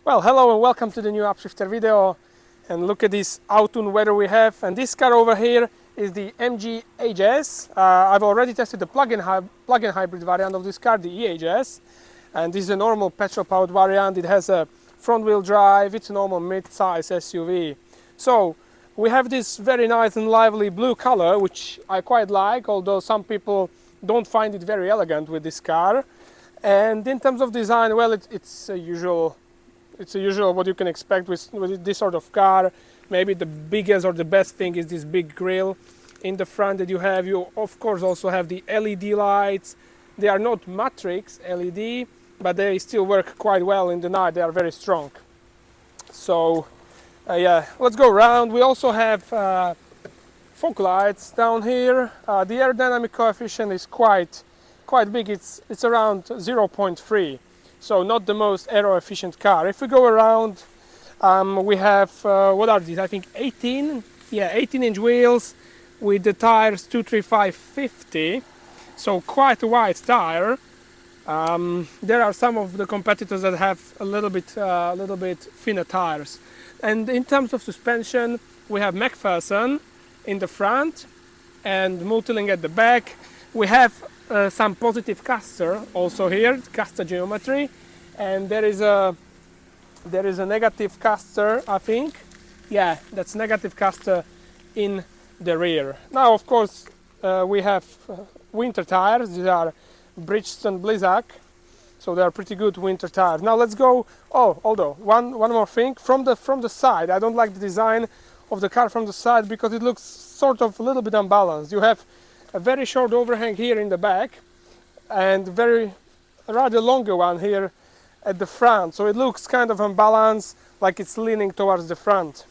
Well, hello and welcome to the new upshifter video. And look at this autumn weather we have. And this car over here is the MG HS. I've already tested the plug-in hybrid variant of this car, the EHS. And this is a normal petrol-powered variant. It has a front-wheel drive. It's a normal mid-size SUV. So we have this very nice and lively blue color, which I quite like, although some people don't find it very elegant with this car. And in terms of design, well, it's a usual what you can expect with this sort of car. Maybe the biggest or the best thing is this big grille in the front that you have. You of course also have the LED lights. They are not matrix LED, but they still work quite well in the night. They are very strong. So yeah, let's go around. We also have fog lights down here. The aerodynamic coefficient is quite big. It's around 0.3. So not the most aero efficient car. If we go around, we have, what are these? I think 18-inch wheels with the tires 235/50. So quite a wide tire. There are some of the competitors that have a little bit thinner tires. And in terms of suspension, we have McPherson in the front and Multilink at the back. We have some positive caster also here, caster geometry, and there is a negative caster, I think. Yeah, that's negative caster in the rear. Now, of course, we have winter tires. These are Bridgestone Blizzak, so they are pretty good winter tires. Now let's go. Oh, although one more thing from the side, I don't like the design of the car from the side because it looks sort of a little bit unbalanced. You have a very short overhang here in the back and rather longer one here at the front, so it looks kind of unbalanced, like it's leaning towards the front.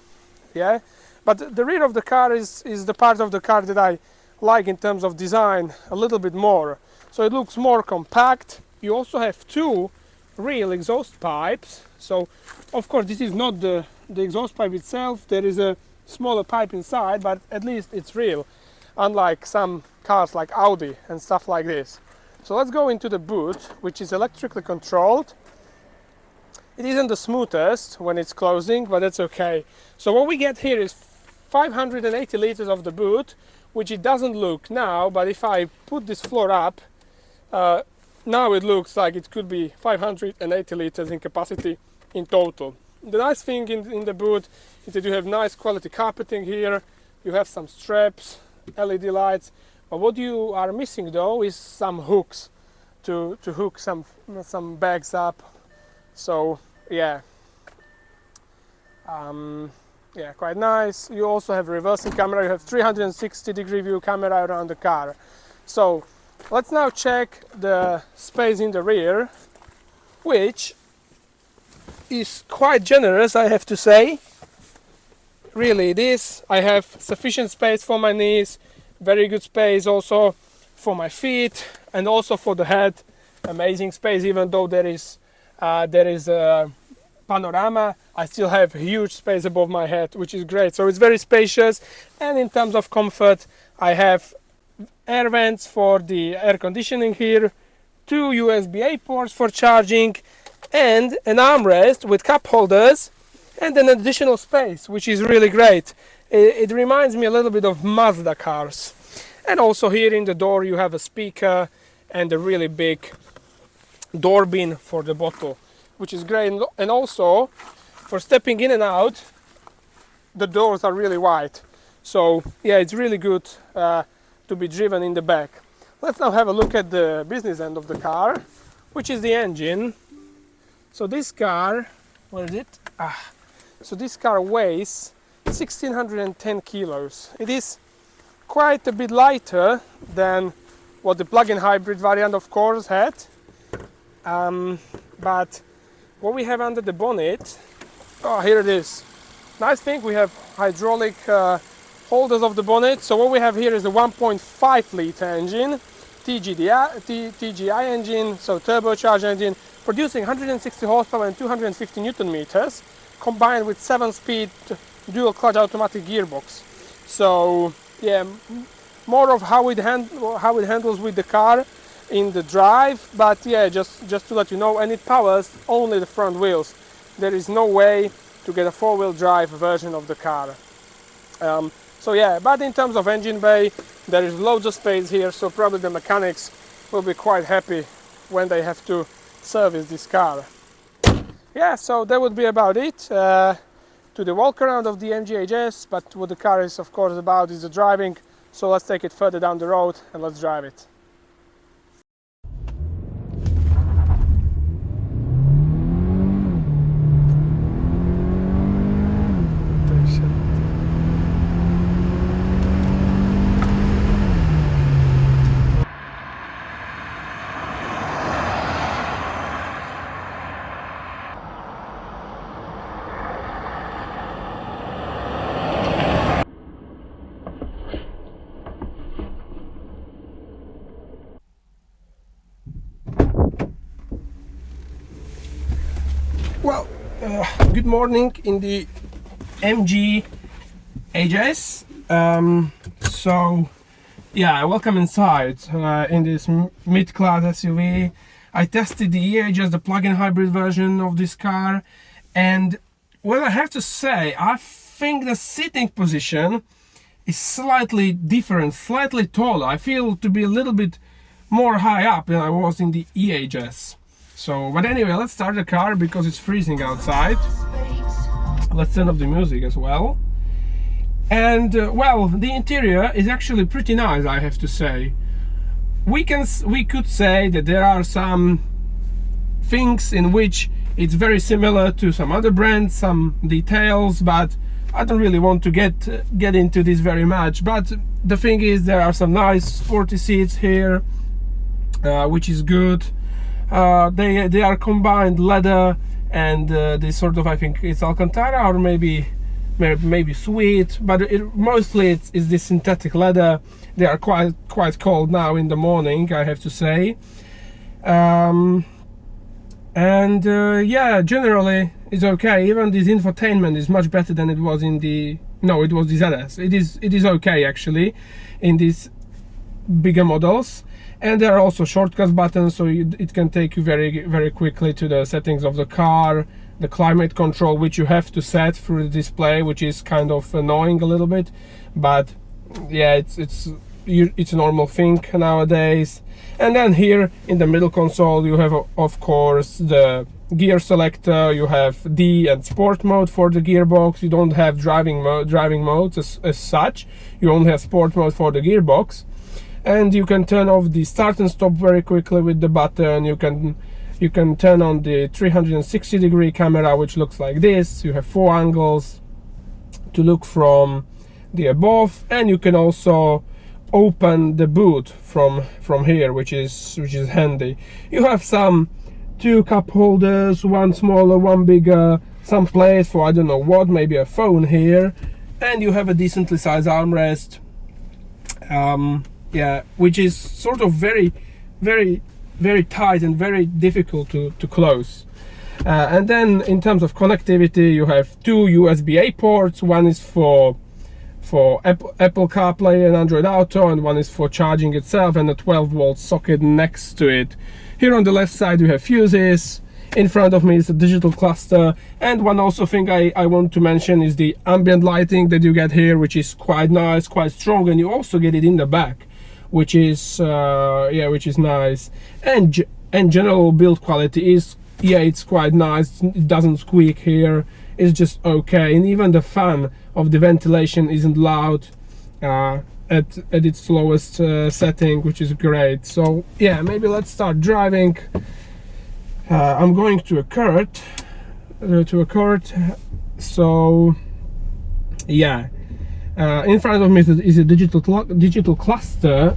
Yeah, but the rear of the car is the part of the car that I like in terms of design a little bit more. So it looks more compact. You also have two real exhaust pipes. So of course this is not the exhaust pipe itself. There is a smaller pipe inside, but at least it's real, unlike some cars like Audi and stuff like this. So let's go into the boot, which is electrically controlled. It isn't the smoothest when it's closing, but that's okay. So what we get here is 580 liters of the boot, which it doesn't look now, but if I put this floor up, now it looks like it could be 580 liters in capacity in total. The nice thing in the boot is that you have nice quality carpeting here. You have some straps, LED lights, but what you are missing though is some hooks to hook some bags up. So yeah, yeah, quite nice. You also have reversing camera. You have 360-degree view camera around the car. So let's now check the space in the rear, which is quite generous, I have to say. Really it is. I have sufficient space for my knees, very good space also for my feet, and also for the head. Amazing space, even though there is a panorama, I still have huge space above my head, which is great. So it's very spacious, and in terms of comfort, I have air vents for the air conditioning here, two USB-A ports for charging, and an armrest with cup holders, and an additional space, which is really great. It reminds me a little bit of Mazda cars. And also here in the door you have a speaker and a really big door bin for the bottle, which is great. And also for stepping in and out, the doors are really wide. So yeah, it's really good to be driven in the back. Let's now have a look at the business end of the car, which is the engine. So this car, where is it? So this car weighs 1610 kilos. It is quite a bit lighter than what the plug-in hybrid variant of course had. But what we have under the bonnet, oh, here it is. Nice thing, we have hydraulic holders of the bonnet. So what we have here is a 1.5 liter engine, TGI engine, so turbocharged engine, producing 160 horsepower and 250 newton meters, combined with 7-speed dual clutch automatic gearbox. So yeah, more of how it handles with the car in the drive, but yeah, just to let you know, and it powers only the front wheels. there is no way to get a four-wheel drive version of the car. So yeah, but in terms of engine bay, there is loads of space here, so probably the mechanics will be quite happy when they have to service this car. Yeah, so that would be about it to the walk around of the MG HS, but what the car is of course about is the driving, so let's take it further down the road and let's drive it. Well, good morning in the MG HS. So yeah, welcome inside in this mid-class SUV. I tested the EHS, the plug-in hybrid version of this car, and well, I have to say, I think the sitting position is slightly different, slightly taller. I feel to be a little bit more high up than I was in the EHS. So, but anyway, let's start the car because it's freezing outside. Let's turn off the music as well. And well, the interior is actually pretty nice, I have to say. We could say that there are some things in which it's very similar to some other brands, some details, but I don't really want to get into this very much. But the thing is, there are some nice sporty seats here, which is good. They are combined leather and this sort of, I think it's Alcantara or maybe suede, but mostly it's this synthetic leather. They are quite cold now in the morning, I have to say. Yeah, generally it's okay. Even this infotainment is much better than it was in the it was the ZS. It is okay actually in these bigger models. And there are also shortcut buttons, so it can take you very quickly to the settings of the car, the climate control, which you have to set through the display, which is kind of annoying a little bit, but yeah, it's a normal thing nowadays. And then here in the middle console you have of course the gear selector. You have D and sport mode for the gearbox. You don't have driving modes as such. You only have sport mode for the gearbox. And you can turn off the start and stop very quickly with the button. You can turn on the 360-degree camera, which looks like this. You have 4 angles to look from the above, and you can also open the boot from here, which is handy. You have some 2 cup holders, one smaller, one bigger, some place for I don't know what, maybe a phone here, and you have a decently sized armrest. Yeah, which is sort of very tight and very difficult to close. And then in terms of connectivity, you have 2 USB-A ports. One is for Apple CarPlay and Android Auto, and one is for charging itself, and a 12-volt socket next to it. Here on the left side you have fuses. In front of me is a digital cluster, and one also thing I want to mention is the ambient lighting that you get here, which is quite nice, quite strong, and you also get it in the back, which is nice. And general build quality is, yeah, it's quite nice. It doesn't squeak here, it's just okay, and even the fan of the ventilation isn't loud at its slowest setting, which is great. So yeah, maybe let's start driving. I'm going to a court, so yeah. In front of me is a digital cluster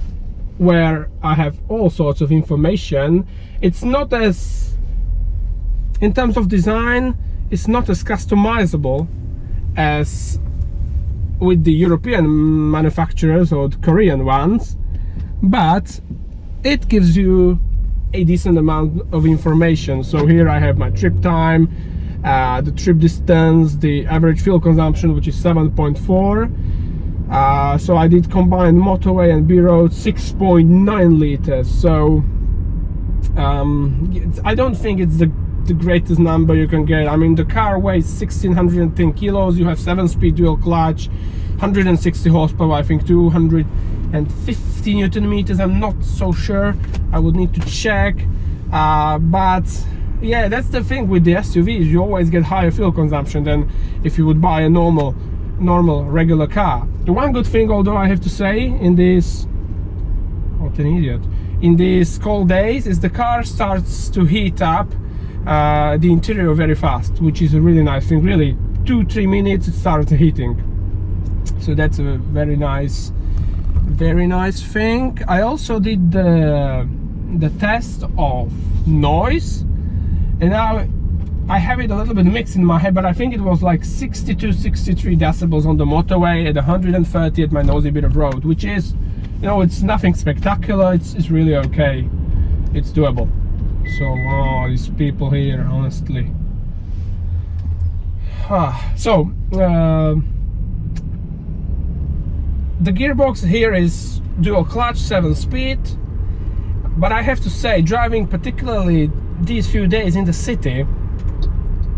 where I have all sorts of information. It's not as, in terms of design, it's not as customizable as with the European manufacturers or the Korean ones, but it gives you a decent amount of information. So here I have my trip time, the trip distance, the average fuel consumption, which is 7.4. So I did combined motorway and B-road, 6.9 liters. So I don't think it's the the greatest number you can get. I mean, the car weighs 1610 kilos, you have 7-speed dual clutch, 160 horsepower, I think 250 Newton meters, I'm not so sure, I would need to check, but yeah, that's the thing with the SUVs, you always get higher fuel consumption than if you would buy a normal regular car. The one good thing, although I have to say, in this, what an idiot, in these cold days, is the car starts to heat up the interior very fast, which is a really nice thing. Really, 2-3 minutes it starts heating, so that's a very nice thing. I also did the test of noise, and now I have it a little bit mixed in my head, but I think it was like 62-63 decibels on the motorway at 130 at my nosy bit of road, which is, you know, it's nothing spectacular, it's really okay, it's doable. So, oh, these people here, honestly. So, the gearbox here is dual clutch, 7-speed, but I have to say, driving particularly these few days in the city,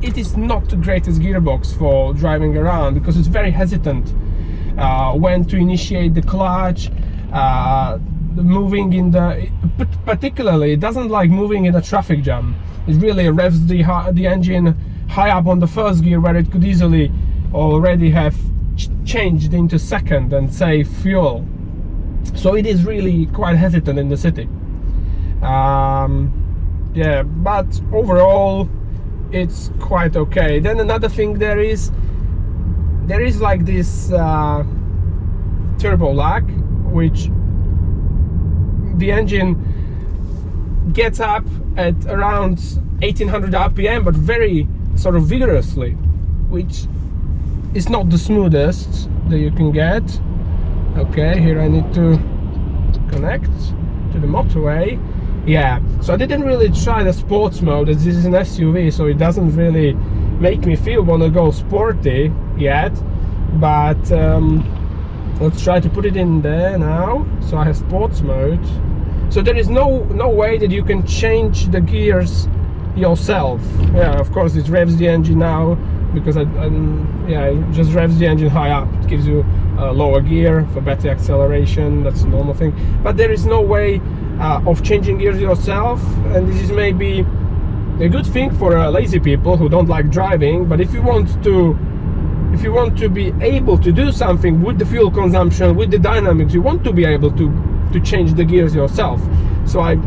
it is not the greatest gearbox for driving around, because it's very hesitant when to initiate the clutch, moving in the, particularly it doesn't like moving in a traffic jam. It really revs the engine high up on the first gear, where it could easily already have changed into second and save fuel. So it is really quite hesitant in the city. Yeah, but overall it's quite okay. Then another thing, there is like this turbo lag, which the engine gets up at around 1800 RPM, but very sort of vigorously, which is not the smoothest that you can get. Okay, here I need to connect to the motorway. Yeah, so I didn't really try the sports mode, as this is an SUV, so it doesn't really make me feel want to go sporty yet, but let's try to put it in there now. So I have sports mode, so there is no way that you can change the gears yourself. Yeah, of course it revs the engine now, because yeah, it just revs the engine high up. It gives you a lower gear for better acceleration, that's a normal thing, but there is no way of changing gears yourself, and this is maybe a good thing for lazy people who don't like driving. But if you want to be able to do something with the fuel consumption, with the dynamics, you want to be able to change the gears yourself. So I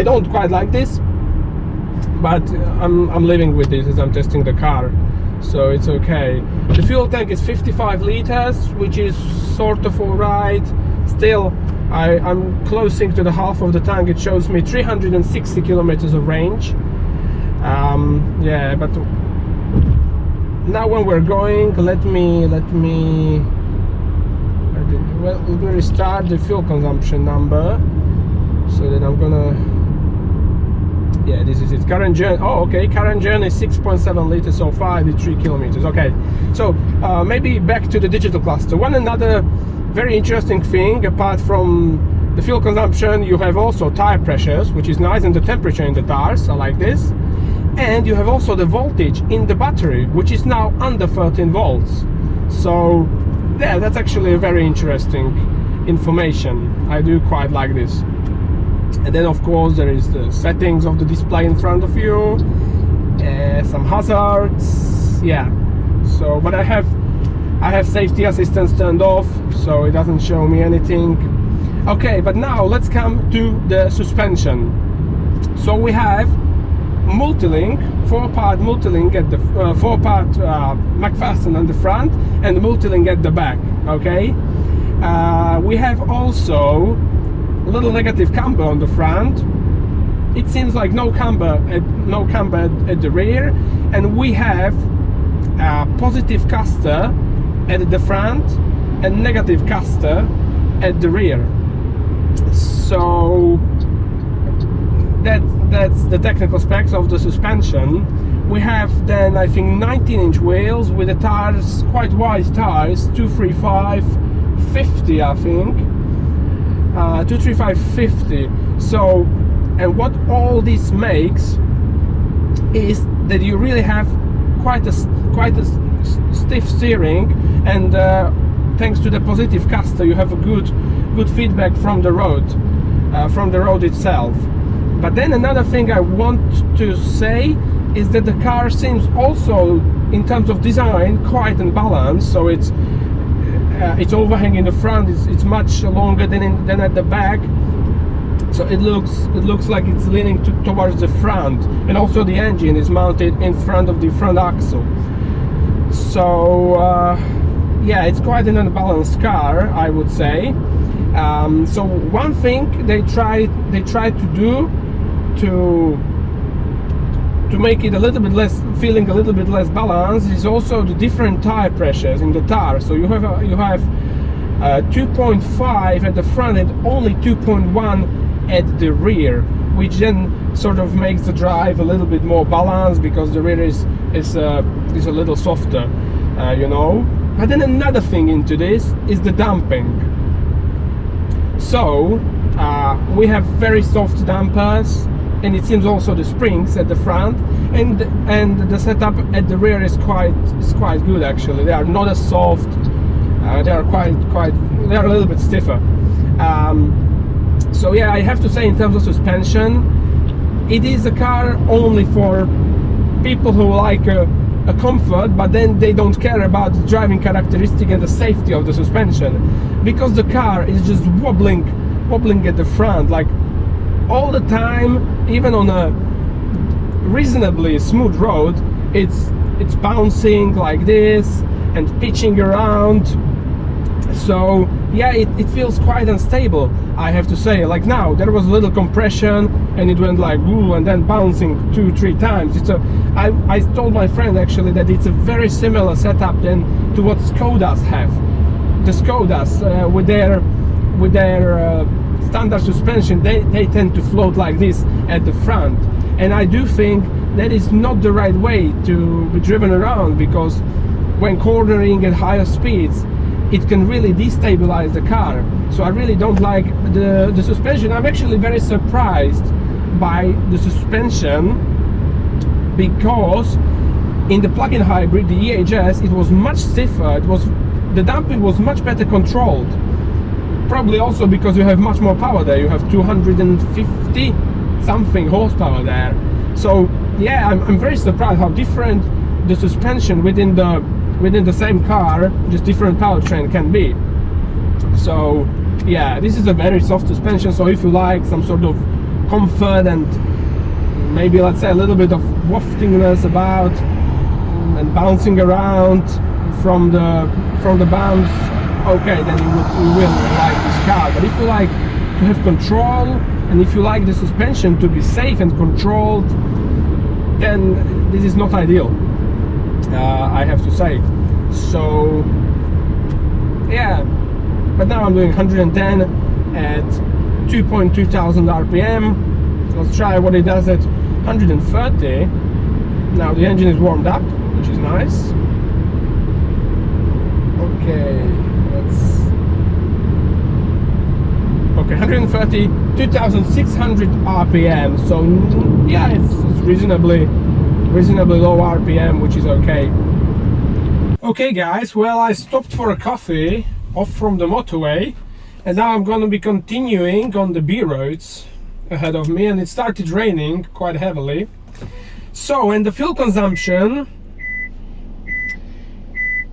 don't quite like this, but I'm living with this as I'm testing the car, so it's okay. The fuel tank is 55 liters, which is sort of alright. Still, I'm closing to the half of the tank. It shows me 360 kilometers of range. Yeah, but now when we're going, let me restart the fuel consumption number, so that I'm gonna, yeah, this is it. Current journey, oh okay, current journey is 6.7 liters so far. I did 3 kilometers. Okay, so maybe back to the digital cluster. One another very interesting thing, apart from the fuel consumption, you have also tire pressures, which is nice, and the temperature in the tires, I like this. And you have also the voltage in the battery, which is now under 13 volts. So yeah, that's actually a very interesting information. I do quite like this. And then of course there is the settings of the display in front of you, some hazards, yeah. So, but I have safety assistance turned off, so it doesn't show me anything. Okay, but now let's come to the suspension. So we have multi-link, 4-part multi-link at the 4-part McPherson on the front, and multi-link at the back. Okay, we have also a little negative camber on the front. It seems like no camber at the rear, and we have positive caster at the front and negative caster at the rear. So that's the technical specs of the suspension. We have then, I think, 19-inch wheels with the tires, quite wide tires, 235/50, I think, 235/50. So, and what all this makes is that you really have quite a stiff steering, and thanks to the positive caster you have a good feedback from the road itself. But then another thing I want to say is that the car seems also, in terms of design, quite unbalanced. So it's overhang in the front, it's much longer than at the back. So it looks like it's leaning towards the front, and also the engine is mounted in front of the front axle. So yeah, it's quite an unbalanced car, I would say. So one thing they tried to do to make it a little bit less balanced is also the different tire pressures in the tire. So you have 2.5 at the front and only 2.1 at the rear, which then sort of makes the drive a little bit more balanced, because the rear is a little softer, you know. But then another thing into this is the damping. So we have very soft dampers, and it seems also the springs at the front, and the setup at the rear is quite good actually. They are not as soft. They are they are a little bit stiffer. So yeah, I have to say, in terms of suspension, it is a car only for people who like a comfort, but then they don't care about the driving characteristic and the safety of the suspension, because the car is just wobbling at the front, like all the time. Even on a reasonably smooth road, it's bouncing like this and pitching around. So yeah, it feels quite unstable, I have to say. Like now there was a little compression and it went like woo, and then bouncing 2-3 times. I told my friend actually that it's a very similar setup than to what Skodas have. The Skodas with their standard suspension, they tend to float like this at the front, and I do think that is not the right way to be driven around, because when cornering at higher speeds it can really destabilize the car. So I really don't like the suspension. I'm actually very surprised by the suspension, because in the plug-in hybrid, the EHS, it was much stiffer. The damping was much better controlled. Probably also because you have much more power there. You have 250 something horsepower there. So yeah, I'm very surprised how different the suspension within the same car, just different powertrain, can be. So yeah, this is a very soft suspension. So if you like some sort of comfort and maybe, let's say, a little bit of waftingness about and bouncing around from the bumps, okay, then you will like this car. But if you like to have control, and if you like the suspension to be safe and controlled, then this is not ideal, I have to say. So yeah, but now I'm doing 110 at 2.2 thousand RPM. Let's try what it does at 130. Now the engine is warmed up, which is nice. Okay, okay, 130, 2,600 RPM. So yeah, it's reasonably low RPM, which is okay. Okay guys, well, I stopped for a coffee off from the motorway, and now I'm going to be continuing on the B roads ahead of me, and it started raining quite heavily. So, and the fuel consumption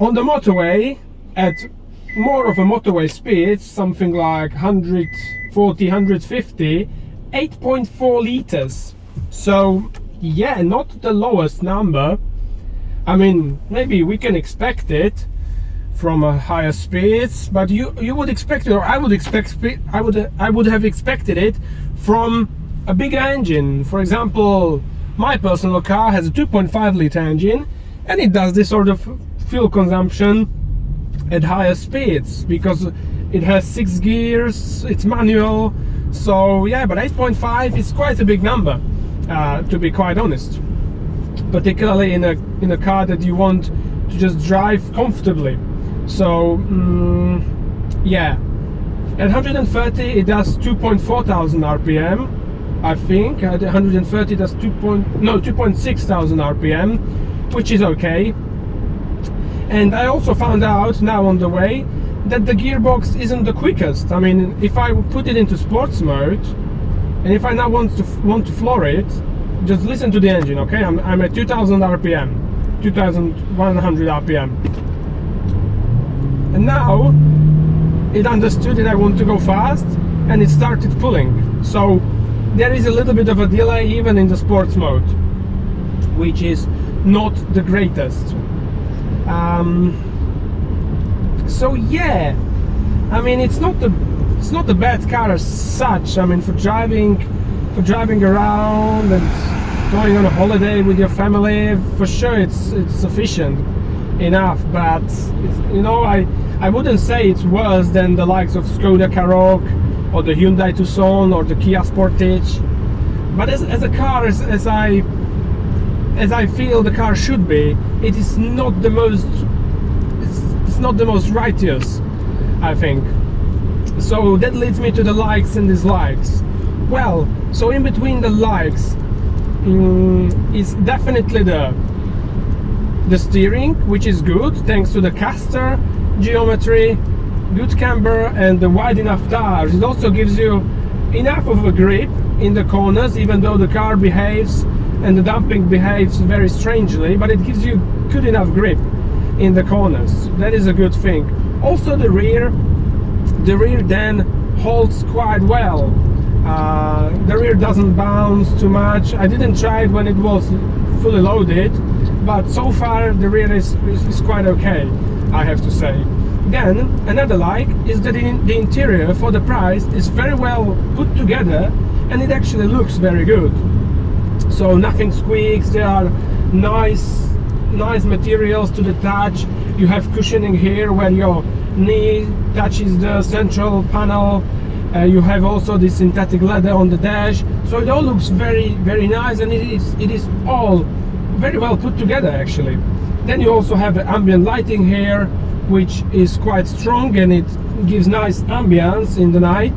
on the motorway at more of a motorway speed, something like 140, 150, 8.4 liters. So yeah, not the lowest number. I mean, maybe we can expect it from a higher speeds, but you would expect it, or I would have expected it from a bigger engine. For example, my personal car has a 2.5 liter engine, and it does this sort of fuel consumption at higher speeds because it has 6 gears, it's manual. So yeah, but 8.5 is quite a big number, to be quite honest, particularly in a car that you want to just drive comfortably. So yeah, at 130 it does 2.4 thousand RPM, I think. At 130, that's 2.6 thousand RPM, which is okay. And I also found out now on the way that the gearbox isn't the quickest. I mean, if I put it into sports mode, and if I now want to floor it, just listen to the engine, okay? I'm at 2000 RPM, 2100 RPM. And now it understood that I want to go fast, and it started pulling. So there is a little bit of a delay even in the sports mode, which is not the greatest. So yeah, I mean, it's not a bad car as such. I mean, for driving around and going on a holiday with your family, for sure it's sufficient enough. But it's, you know, I wouldn't say it's worse than the likes of Skoda Karoq or the Hyundai Tucson or the Kia Sportage. But as a car, as I feel the car should be, it is not the most. It's not the most righteous, I think. So that leads me to the likes and dislikes. Well, so in between the likes is definitely the steering, which is good thanks to the caster geometry, good camber, and the wide enough tires. It also gives you enough of a grip in the corners, even though the car behaves and the dumping behaves very strangely, but it gives you good enough grip in the corners. That is a good thing. Also the rear then holds quite well. The rear doesn't bounce too much. I didn't try it when it was fully loaded, but so far the rear is quite okay, I have to say. Then another like is that the interior for the price is very well put together, and it actually looks very good. So nothing squeaks. There are nice materials to the touch. You have cushioning here where your knee touches the central panel. You have also this synthetic leather on the dash, so it all looks very, very nice, and it is all very well put together actually. Then you also have the ambient lighting here, which is quite strong, and it gives nice ambience in the night.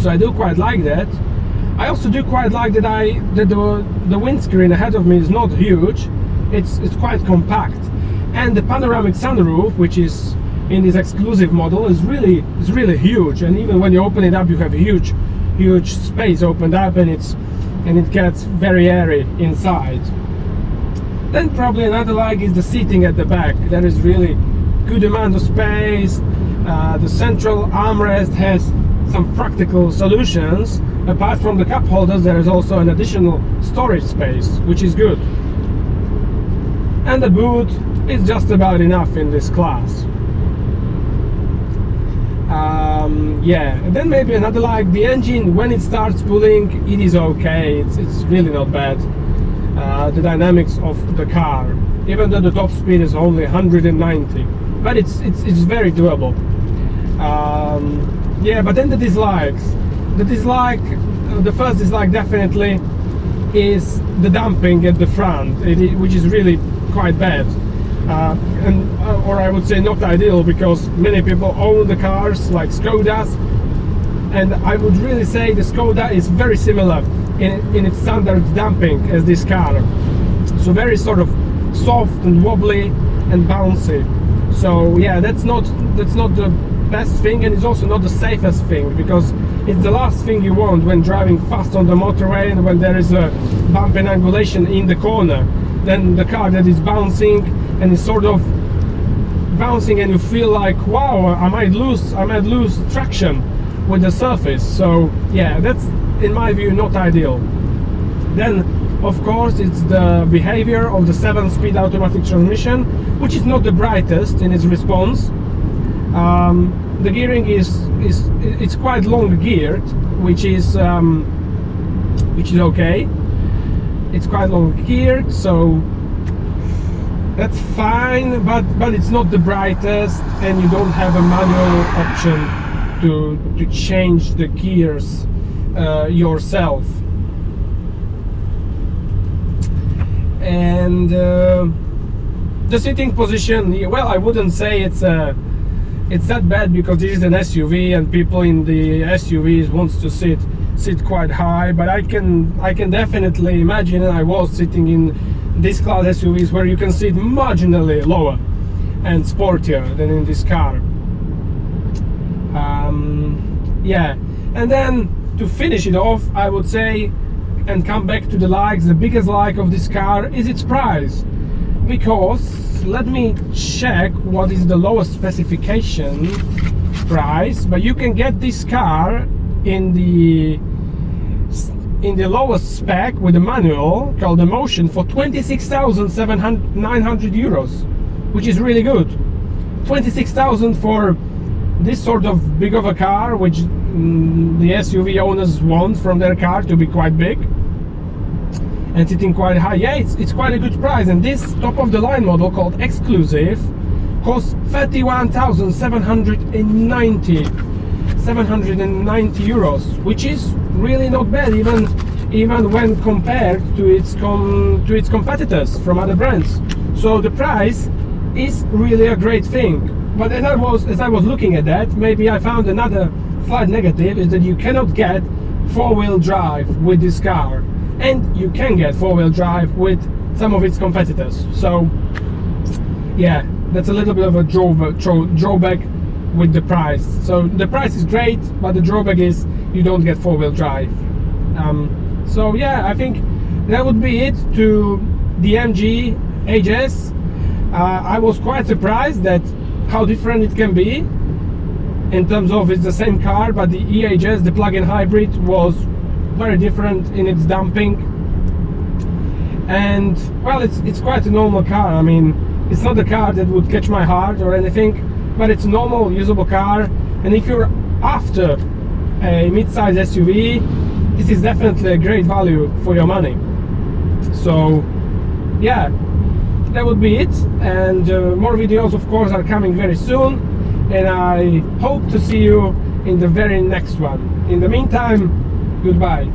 So I do quite like that. I also do quite like that the windscreen ahead of me is not huge. It's quite compact, and the panoramic sunroof, which is in this exclusive model, is really huge. And even when you open it up, you have a huge space opened up, and it gets very airy inside. Then probably another like is the seating at the back. There is really good amount of space. The central armrest has some practical solutions. Apart from the cup holders, there is also an additional storage space, which is good. And the boot is just about enough in this class. Yeah, and then maybe another like the engine, when it starts pulling, it is okay. It's really not bad. The dynamics of the car, even though the top speed is only 190, but it's very doable. Yeah, but then the dislikes. The first dislike definitely is the dumping at the front, which is really quite bad, or I would say not ideal, because many people own the cars like Skodas, and I would really say the Skoda is very similar in its standard damping as this car. So very sort of soft and wobbly and bouncy. So yeah, that's not the best thing, and it's also not the safest thing, because it's the last thing you want when driving fast on the motorway, and when there is a bump and angulation in the corner. Then the car that is bouncing, and it's sort of bouncing, and you feel like, wow, I might lose traction with the surface. So yeah, that's in my view not ideal. Then of course it's the behavior of the 7-speed automatic transmission, which is not the brightest in its response. The gearing it's quite long geared, which is okay. It's quite long geared, so that's fine, but it's not the brightest, and you don't have a manual option to change the gears yourself. And the sitting position, well, I wouldn't say it's that bad, because this is an SUV and people in the SUVs wants to sit sit quite high, but I can definitely imagine, and I was sitting in this class SUVs where you can sit marginally lower and sportier than in this car. Yeah, and then to finish it off, I would say, and come back to the likes, the biggest like of this car is its price, because let me check what is the lowest specification price, but you can get this car in the lowest spec with a manual called the Motion for 26,900 euros, which is really good. 26,000 for this sort of big of a car, which the SUV owners want from their car to be quite big and sitting quite high. Yeah, it's quite a good price. And this top of the line model called Exclusive costs 31,790 euros, which is really not bad, even when compared to its competitors from other brands. So the price is really a great thing. But as I was looking at that, maybe I found another slight negative, is that you cannot get four-wheel drive with this car, and you can get four-wheel drive with some of its competitors. So yeah, that's a little bit of a drawback with the price. So the price is great, but the drawback is you don't get four-wheel drive. So yeah, I think that would be it to the MG HS. I was quite surprised that how different it can be in terms of it's the same car, but the EHS, the plug-in hybrid, was very different in its damping. And well, it's quite a normal car. I mean, it's not a car that would catch my heart or anything, but it's a normal usable car. And if you're after a mid-size SUV, this is definitely a great value for your money. So yeah, that would be it. And more videos of course are coming very soon, and I hope to see you in the very next one. In the meantime, goodbye.